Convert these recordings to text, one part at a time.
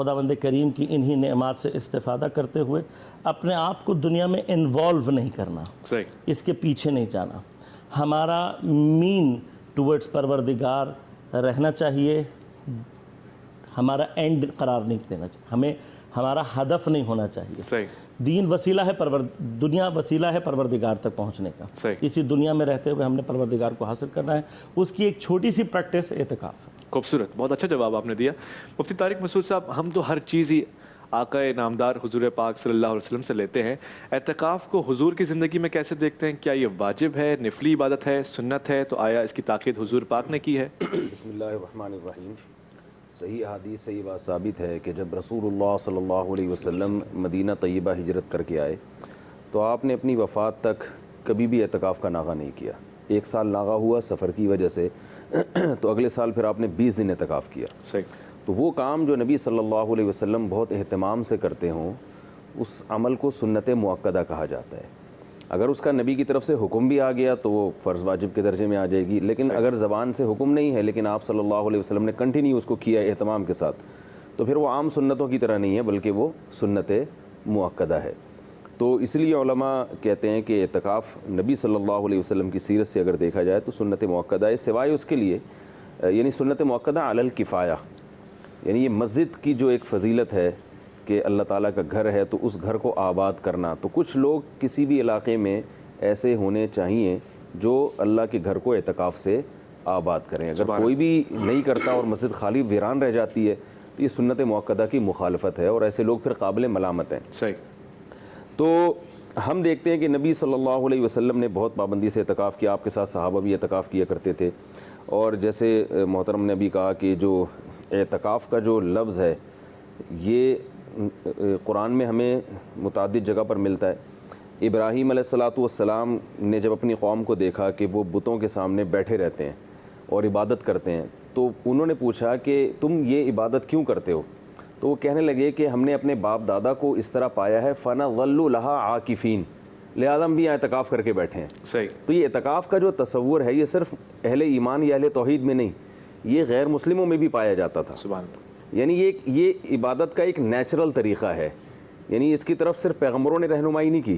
خداوند کریم کی انہی نعمات سے استفادہ کرتے ہوئے اپنے آپ کو دنیا میں انوالو نہیں کرنا، صحیح، اس کے پیچھے نہیں جانا، ہمارا مین ٹورڈز پروردگار رہنا چاہیے، ہمارا اینڈ قرار نہیں دینا چاہیے، ہمیں ہمارا ہدف نہیں ہونا چاہیے۔ صحیح، دین وسیلہ ہے، دنیا وسیلہ ہے پروردگار تک پہنچنے کا۔ صحیح، اسی دنیا میں رہتے ہوئے ہم نے پروردگار کو حاصل کرنا ہے، اس کی ایک چھوٹی سی پریکٹس اعتکاف ہے۔ خوبصورت، بہت اچھا جواب آپ نے دیا مفتی طارق مسعود صاحب۔ ہم تو ہر چیز ہی آقا نامدار حضور پاک صلی اللہ علیہ وسلم سے لیتے ہیں، اعتکاف کو حضور کی زندگی میں کیسے دیکھتے ہیں؟ کیا یہ واجب ہے، نفلی عبادت ہے، سنت ہے؟ تو آیا اس کی تاکید حضور پاک نے کی ہے؟ بسم اللہ الرحمن الرحیم۔ صحیح حدیث سے یہ بات ثابت ہے کہ جب رسول اللہ صلی اللہ علیہ وسلم مدینہ طیبہ ہجرت کر کے آئے تو آپ نے اپنی وفات تک کبھی بھی اعتکاف کا ناغہ نہیں کیا۔ 1 سال ناغہ ہوا سفر کی وجہ سے، تو اگلے سال پھر آپ نے 20 دن اعتکاف کیا۔ صحیح، تو وہ کام جو نبی صلی اللہ علیہ وسلم بہت اہتمام سے کرتے ہوں، اس عمل کو سنت مؤکدہ کہا جاتا ہے۔ اگر اس کا نبی کی طرف سے حکم بھی آ گیا تو وہ فرض واجب کے درجے میں آ جائے گی، لیکن اگر زبان سے حکم نہیں ہے لیکن آپ صلی اللہ علیہ وسلم نے کنٹینیو اس کو کیا اہتمام کے ساتھ، تو پھر وہ عام سنتوں کی طرح نہیں ہے بلکہ وہ سنت مؤکدہ ہے۔ تو اس لیے علماء کہتے ہیں کہ اعتکاف نبی صلی اللہ علیہ وسلم کی سیرت سے اگر دیکھا جائے تو سنت مؤکدہ ہے، سوائے اس کے لیے یعنی سنت مؤکدہ علی الکفایہ، یعنی یہ مسجد کی جو ایک فضیلت ہے کہ اللہ تعالیٰ کا گھر ہے تو اس گھر کو آباد کرنا، تو کچھ لوگ کسی بھی علاقے میں ایسے ہونے چاہیے جو اللہ کے گھر کو اعتکاف سے آباد کریں۔ اگر کوئی بھی نہیں کرتا اور مسجد خالی ویران رہ جاتی ہے تو یہ سنت مؤکدہ کی مخالفت ہے، اور ایسے لوگ پھر قابل ملامت ہیں۔ صحیح، تو ہم دیکھتے ہیں کہ نبی صلی اللہ علیہ وسلم نے بہت پابندی سے اعتکاف کیا، آپ کے ساتھ صحابہ بھی اعتکاف کیا کرتے تھے، اور جیسے محترم نے بھی کہا کہ جو اعتکاف کا جو لفظ ہے یہ قرآن میں ہمیں متعدد جگہ پر ملتا ہے۔ ابراہیم علیہ السلام نے جب اپنی قوم کو دیکھا کہ وہ بتوں کے سامنے بیٹھے رہتے ہیں اور عبادت کرتے ہیں تو انہوں نے پوچھا کہ تم یہ عبادت کیوں کرتے ہو؟ تو وہ کہنے لگے کہ ہم نے اپنے باپ دادا کو اس طرح پایا ہے، فَنَظَلُّ لَهَا عَاكِفِينَ، لہذا ہم بھی یہاں اعتکاف کر کے بیٹھے ہیں۔ صحیح، تو یہ اعتکاف کا جو تصور ہے یہ صرف اہل ایمان یا اہل توحید میں نہیں، یہ غیر مسلموں میں بھی پایا جاتا تھا۔ سبحان اللہ، یعنی یہ عبادت کا ایک نیچرل طریقہ ہے، یعنی اس کی طرف صرف پیغمبروں نے رہنمائی نہیں کی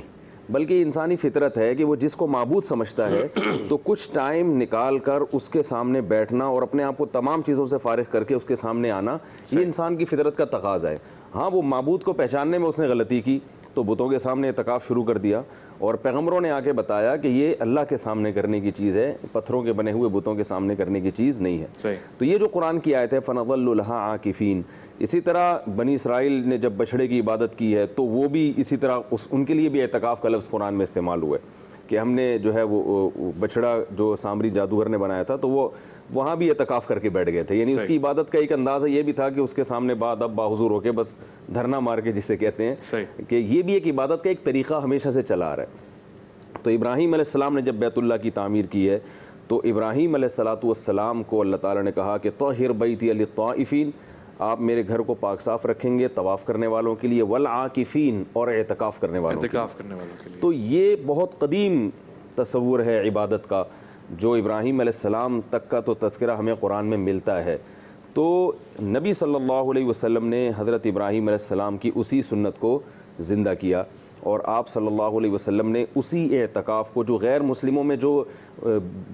بلکہ انسانی فطرت ہے کہ وہ جس کو معبود سمجھتا ہے تو کچھ ٹائم نکال کر اس کے سامنے بیٹھنا اور اپنے آپ کو تمام چیزوں سے فارغ کر کے اس کے سامنے آنا، یہ انسان کی فطرت کا تقاضا ہے۔ ہاں وہ معبود کو پہچاننے میں اس نے غلطی کی تو بتوں کے سامنے اعتکاف شروع کر دیا، اور پیغمبروں نے آ کے بتایا کہ یہ اللہ کے سامنے کرنے کی چیز ہے، پتھروں کے بنے ہوئے بتوں کے سامنے کرنے کی چیز نہیں ہے۔ صحیح، تو یہ جو قرآن کی آیت ہے فَنَظَلُّ لَهَا عَاكِفِينَ، اسی طرح بنی اسرائیل نے جب بچھڑے کی عبادت کی ہے تو وہ بھی اسی طرح ان کے لیے بھی اعتکاف کا لفظ قرآن میں استعمال ہوا ہے کہ ہم نے جو ہے وہ بچھڑا جو سامری جادوگر نے بنایا تھا تو وہ وہاں بھی اعتکاف کر کے بیٹھ گئے تھے، یعنی اس کی عبادت کا ایک اندازہ یہ بھی تھا کہ اس کے سامنے بعد اب باحضور ہو کے بس دھرنا مار کے جسے کہتے ہیں کہ یہ بھی ایک عبادت کا ایک طریقہ ہمیشہ سے چلا آ رہا ہے۔ تو ابراہیم علیہ السلام نے جب بیت اللہ کی تعمیر کی ہے تو ابراہیم علیہ السلام کو اللہ تعالیٰ نے کہا کہ طاہر بیتی للطائفین، آپ میرے گھر کو پاک صاف رکھیں گے طواف کرنے والوں کے لیے، والعاکفین، اور اعتکاف کرنے والوں کے لیے۔ تو یہ بہت قدیم تصور ہے عبادت کا جو ابراہیم علیہ السلام تک کا تو تذکرہ ہمیں قرآن میں ملتا ہے۔ تو نبی صلی اللہ علیہ وسلم نے حضرت ابراہیم علیہ السلام کی اسی سنت کو زندہ کیا، اور آپ صلی اللہ علیہ وسلم نے اسی اعتکاف کو جو غیر مسلموں میں جو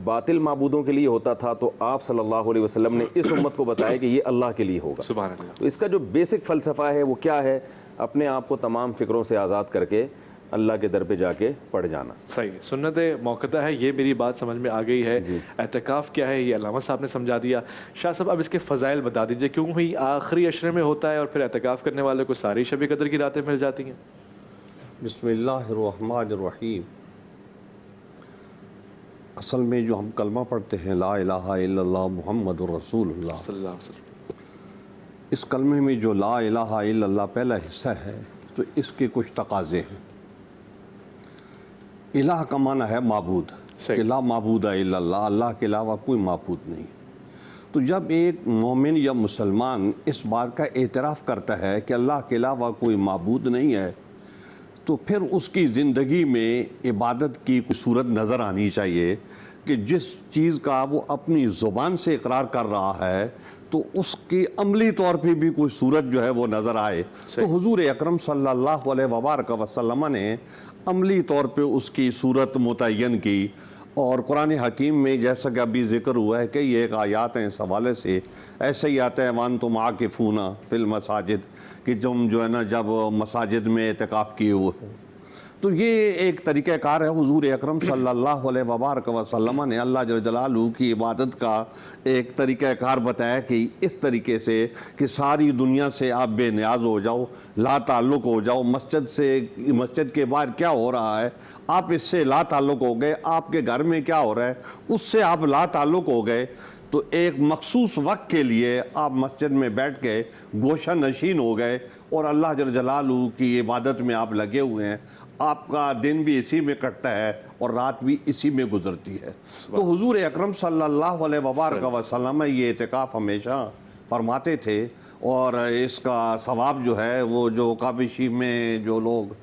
باطل معبودوں کے لیے ہوتا تھا تو آپ صلی اللہ علیہ وسلم نے اس امت کو بتایا کہ یہ اللہ کے لیے ہوگا۔ سبحان اللہ۔ تو اس کا جو بیسک فلسفہ ہے وہ کیا ہے؟ اپنے آپ کو تمام فکروں سے آزاد کر کے اللہ کے در پہ جا کے پڑ جانا۔ صحیح، سنت مؤکدہ ہے، یہ میری بات سمجھ میں آ گئی ہے۔ اعتکاف کیا ہے یہ علامہ صاحب نے سمجھا دیا۔ شاہ صاحب اب اس کے فضائل بتا دیجئے، کیوں ہی آخری عشرے میں ہوتا ہے اور پھر اعتکاف کرنے والے کو ساری شب قدر کی راتیں مل جاتی ہیں؟ بسم اللہ الرحمن الرحیم۔ اصل میں جو ہم کلمہ پڑھتے ہیں لا الہ الا اللہ محمد الرسول اللہ، صلی اللہ علیہ وسلم، اس کلمے میں جو لا الہ الا اللہ پہلا حصہ ہے تو اس کے کچھ تقاضے ہیں۔ الہ کا معنی ہے معبود، کہ لا معبود الا اللہ، اللہ کے علاوہ کوئی معبود نہیں۔ تو جب ایک مومن یا مسلمان اس بات کا اعتراف کرتا ہے کہ اللہ کے علاوہ کوئی معبود نہیں ہے تو پھر اس کی زندگی میں عبادت کی کوئی صورت نظر آنی چاہیے کہ جس چیز کا وہ اپنی زبان سے اقرار کر رہا ہے تو اس کی عملی طور پہ بھی کوئی صورت جو ہے وہ نظر آئے. تو حضور اکرم صلی اللہ علیہ وبارک وسلم نے عملی طور پہ اس کی صورت متعین کی. اور قرآن حکیم میں جیسا کہ ابھی ذکر ہوا ہے کہ یہ ایک آیات ہیں اس حوالے سے ایسے ہی آتا ہے وَأَنْتُمْ عَاكِفُونَ فِي الْمَسَاجِدِ کہ تم جو ہے نا جب مساجد میں اعتکاف کیے ہوئے ہو. تو یہ ایک طریقہ کار ہے. حضور اکرم صلی اللہ علیہ وبارک وسلم نے اللہ جل جلالہ کی عبادت کا ایک طریقہ کار بتایا کہ اس طریقے سے کہ ساری دنیا سے آپ بے نیاز ہو جاؤ, لا تعلق ہو جاؤ. مسجد کے باہر کیا ہو رہا ہے آپ اس سے لا تعلق ہو گئے, آپ کے گھر میں کیا ہو رہا ہے اس سے آپ لا تعلق ہو گئے. تو ایک مخصوص وقت کے لیے آپ مسجد میں بیٹھ کے گوشہ نشین ہو گئے اور اللہ جل جلالہ کی عبادت میں آپ لگے ہوئے ہیں. آپ کا دن بھی اسی میں کٹتا ہے اور رات بھی اسی میں گزرتی ہے. تو حضور اکرم صلی اللہ علیہ وبارک وسلم یہ اعتکاف ہمیشہ فرماتے تھے. اور اس کا ثواب جو ہے وہ جو کعبہ شریف میں جو لوگ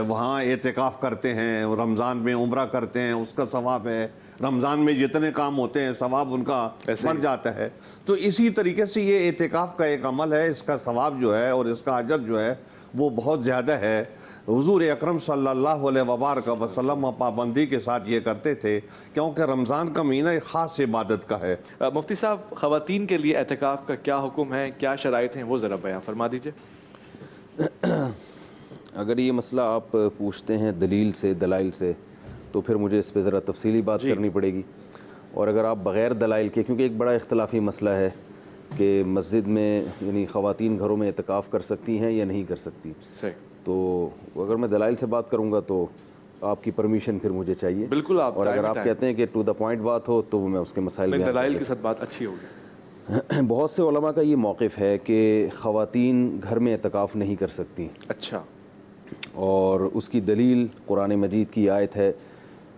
وہاں اعتکاف کرتے ہیں, رمضان میں عمرہ کرتے ہیں, اس کا ثواب ہے. رمضان میں جتنے کام ہوتے ہیں ثواب ان کا بڑھ جاتا ہے. تو اسی طریقے سے یہ اعتکاف کا ایک عمل ہے, اس کا ثواب جو ہے اور اس کا اجر جو ہے وہ بہت زیادہ ہے. حضور اکرم صلی اللہ علیہ وبارک وسلم پابندی کے ساتھ یہ کرتے تھے کیونکہ رمضان کا مہینہ ایک خاص عبادت کا ہے. مفتی صاحب, خواتین کے لیے اعتکاف کا کیا حکم ہے, کیا شرائط ہیں, وہ ذرا بیان فرما دیجئے. اگر یہ مسئلہ آپ پوچھتے ہیں دلیل سے, دلائل سے, تو پھر مجھے اس پہ ذرا تفصیلی بات کرنی پڑے گی. اور اگر آپ بغیر دلائل کے, کیونکہ ایک بڑا اختلافی مسئلہ ہے کہ مسجد میں یعنی خواتین گھروں میں اعتکاف کر سکتی ہیں یا نہیں کر سکتی, تو اگر میں دلائل سے بات کروں گا تو آپ کی پرمیشن پھر مجھے چاہیے. بالکل. اور اگر آپ کہتے ہیں کہ ٹو دا پوائنٹ بات ہو تو میں اس کے مسائل دلائل کے ساتھ بات اچھی ہوگی. بہت سے علماء کا یہ موقف ہے کہ خواتین گھر میں اعتکاف نہیں کر سکتی. اچھا. اور اس کی دلیل قرآن مجید کی آیت ہے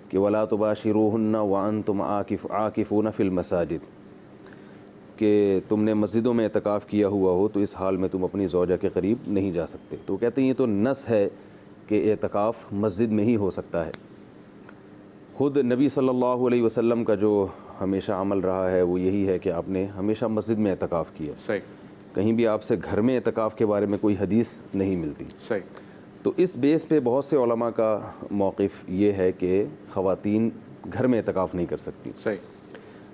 کہ وَلَا تُبَاشِرُوهُنَّ وَأَنْتُمْ عَاكِفُونَ فِي الْمَسَاجِدِ کہ تم نے مسجدوں میں اعتکاف کیا ہوا ہو تو اس حال میں تم اپنی زوجہ کے قریب نہیں جا سکتے. تو کہتے ہیں یہ تو نص ہے کہ اعتکاف مسجد میں ہی ہو سکتا ہے. خود نبی صلی اللہ علیہ وسلم کا جو ہمیشہ عمل رہا ہے وہ یہی ہے کہ آپ نے ہمیشہ مسجد میں اعتکاف کیا. صحیح. کہیں بھی آپ سے گھر میں اعتکاف کے بارے میں کوئی حدیث نہیں ملتی. صحیح. تو اس بیس پہ بہت سے علماء کا موقف یہ ہے کہ خواتین گھر میں اعتکاف نہیں کر سکتی. صحیح.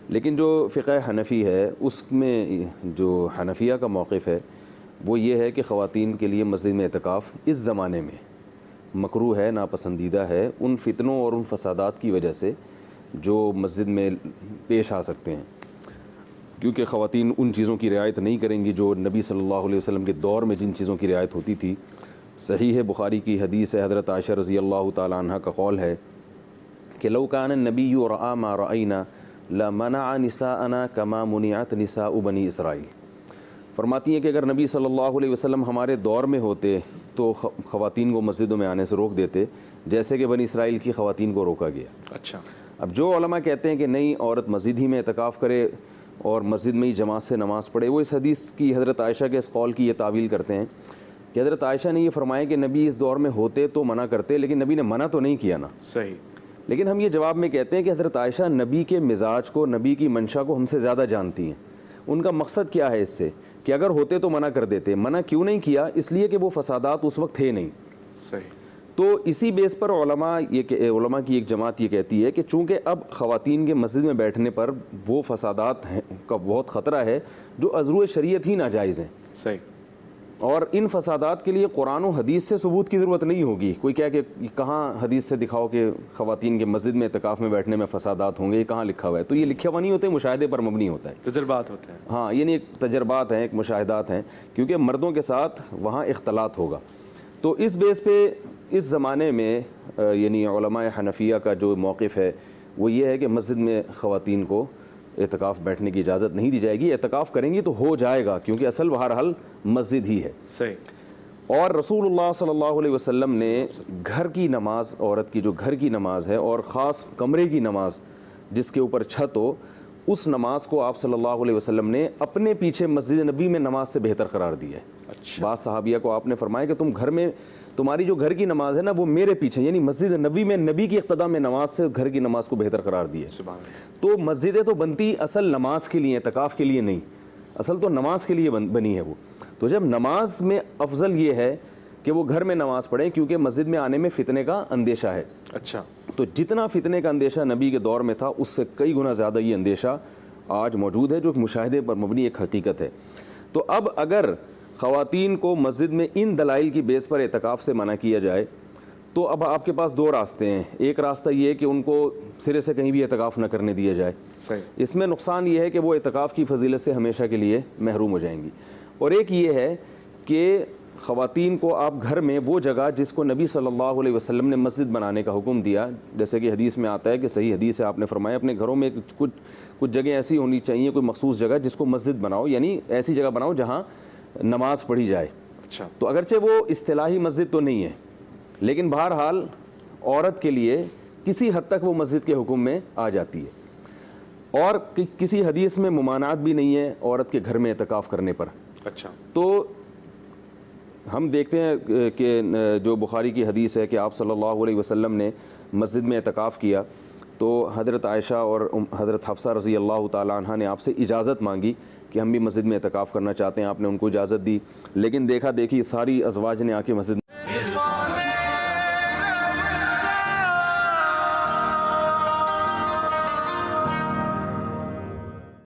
لیکن جو فقہ حنفی ہے اس میں جو حنفیہ کا موقف ہے وہ یہ ہے کہ خواتین کے لیے مسجد میں اعتکاف اس زمانے میں مکروہ ہے, ناپسندیدہ ہے, ان فتنوں اور ان فسادات کی وجہ سے جو مسجد میں پیش آ سکتے ہیں. کیونکہ خواتین ان چیزوں کی رعایت نہیں کریں گی جو نبی صلی اللہ علیہ وسلم کے دور میں جن چیزوں کی رعایت ہوتی تھی. صحیح ہے بخاری کی حدیث ہے, حضرت عائشہ رضی اللہ تعالی عنہ کا قول ہے کہ لو کان النبی رأى ما رأینا لمنع نساءنا کما منعت نساء بنی اسرائیل. فرماتی ہیں کہ اگر نبی صلی اللہ علیہ وسلم ہمارے دور میں ہوتے تو خواتین کو مسجدوں میں آنے سے روک دیتے جیسے کہ بنی اسرائیل کی خواتین کو روکا گیا. اچھا. اب جو علماء کہتے ہیں کہ نہیں عورت مسجد ہی میں اعتکاف کرے اور مسجد میں ہی جماعت سے نماز پڑھے, وہ اس حدیث کی حضرت عائشہ کے اس قول کی یہ تعویل کرتے ہیں کہ حضرت عائشہ نے یہ فرمایا کہ نبی اس دور میں ہوتے تو منع کرتے, لیکن نبی نے منع تو نہیں کیا نا. صحیح. لیکن ہم یہ جواب میں کہتے ہیں کہ حضرت عائشہ نبی کے مزاج کو, نبی کی منشا کو ہم سے زیادہ جانتی ہیں. ان کا مقصد کیا ہے اس سے کہ اگر ہوتے تو منع کر دیتے. منع کیوں نہیں کیا؟ اس لیے کہ وہ فسادات اس وقت تھے نہیں. صحیح. تو اسی بیس پر علماء کی ایک جماعت یہ کہتی ہے کہ چونکہ اب خواتین کے مسجد میں بیٹھنے پر وہ فسادات کا بہت خطرہ ہے جو از روئے شریعت ہی ناجائز ہیں. صحیح. اور ان فسادات کے لیے قرآن و حدیث سے ثبوت کی ضرورت نہیں ہوگی. کوئی کہہ کہ کہاں حدیث سے دکھاؤ کہ خواتین کے مسجد میں اعتکاف میں بیٹھنے میں فسادات ہوں گے, یہ کہاں لکھا ہوا ہے؟ تو یہ لکھا ہوا نہیں ہوتا ہے, مشاہدے پر مبنی ہوتا ہے, تجربات ہوتے ہیں. ہاں یعنی ایک تجربات ہیں, ایک مشاہدات ہیں, کیونکہ مردوں کے ساتھ وہاں اختلاط ہوگا. تو اس بیس پہ اس زمانے میں یعنی علماء حنفیہ کا جو موقف ہے وہ یہ ہے کہ مسجد میں خواتین کو اعتکاف بیٹھنے کی اجازت نہیں دی جائے گی. اعتکاف کریں گی تو ہو جائے گا کیونکہ اصل بہرحال مسجد ہی ہے. صحیح. اور رسول اللہ صلی اللہ علیہ وسلم نے گھر کی نماز, عورت کی جو گھر کی نماز ہے اور خاص کمرے کی نماز جس کے اوپر چھت ہو, اس نماز کو آپ صلی اللہ علیہ وسلم نے اپنے پیچھے مسجد نبی میں نماز سے بہتر قرار دیا ہے. اچھا. بعض صحابیہ کو آپ نے فرمایا کہ تم گھر میں تمہاری جو گھر کی نماز ہے نا وہ میرے پیچھے، یعنی مسجد نبوی میں نبی کی اقتداء میں نماز سے گھر کی نماز کو بہتر قرار دیا ہے۔ تو مسجدیں تو بنتی اصل نماز کے لیے، اعتکاف کے لیے نہیں، اصل تو نماز کے لیے بنی ہے وہ۔ تو جب نماز میں افضل یہ ہے کہ وہ گھر میں نماز پڑھیں، کیونکہ مسجد میں آنے میں فتنے کا اندیشہ ہے۔ اچھا، تو جتنا فتنے کا اندیشہ نبی کے دور میں تھا اس سے کئی گنا زیادہ یہ اندیشہ آج موجود ہے، جو ایک مشاہدے پر مبنی ایک حقیقت ہے۔ تو اب اگر خواتین کو مسجد میں ان دلائل کی بیس پر اعتکاف سے منع کیا جائے تو اب آپ کے پاس دو راستے ہیں۔ ایک راستہ یہ ہے کہ ان کو سرے سے کہیں بھی اعتکاف نہ کرنے دیا جائے، صحیح۔ اس میں نقصان یہ ہے کہ وہ اعتکاف کی فضیلت سے ہمیشہ کے لیے محروم ہو جائیں گی۔ اور ایک یہ ہے کہ خواتین کو آپ گھر میں وہ جگہ جس کو نبی صلی اللہ علیہ وسلم نے مسجد بنانے کا حکم دیا، جیسے کہ حدیث میں آتا ہے کہ صحیح حدیث ہے، آپ نے فرمایا اپنے گھروں میں کچھ جگہ ایسی ہونی چاہیے، کوئی مخصوص جگہ جس کو مسجد بناؤ، یعنی ایسی جگہ بناؤ جہاں نماز پڑھی جائے۔ اچھا، تو اگرچہ وہ اصطلاحی مسجد تو نہیں ہے، لیکن بہرحال عورت کے لیے کسی حد تک وہ مسجد کے حکم میں آ جاتی ہے، اور کسی حدیث میں ممانعت بھی نہیں ہے عورت کے گھر میں اعتکاف کرنے پر۔ اچھا، تو ہم دیکھتے ہیں کہ جو بخاری کی حدیث ہے کہ آپ صلی اللہ علیہ وسلم نے مسجد میں اعتکاف کیا تو حضرت عائشہ اور حضرت حفصہ رضی اللہ تعالیٰ عنہ نے آپ سے اجازت مانگی کہ ہم بھی مسجد میں اعتکاف کرنا چاہتے ہیں، آپ نے ان کو اجازت دی، لیکن دیکھا دیکھی ساری ازواج نے آ کے مسجد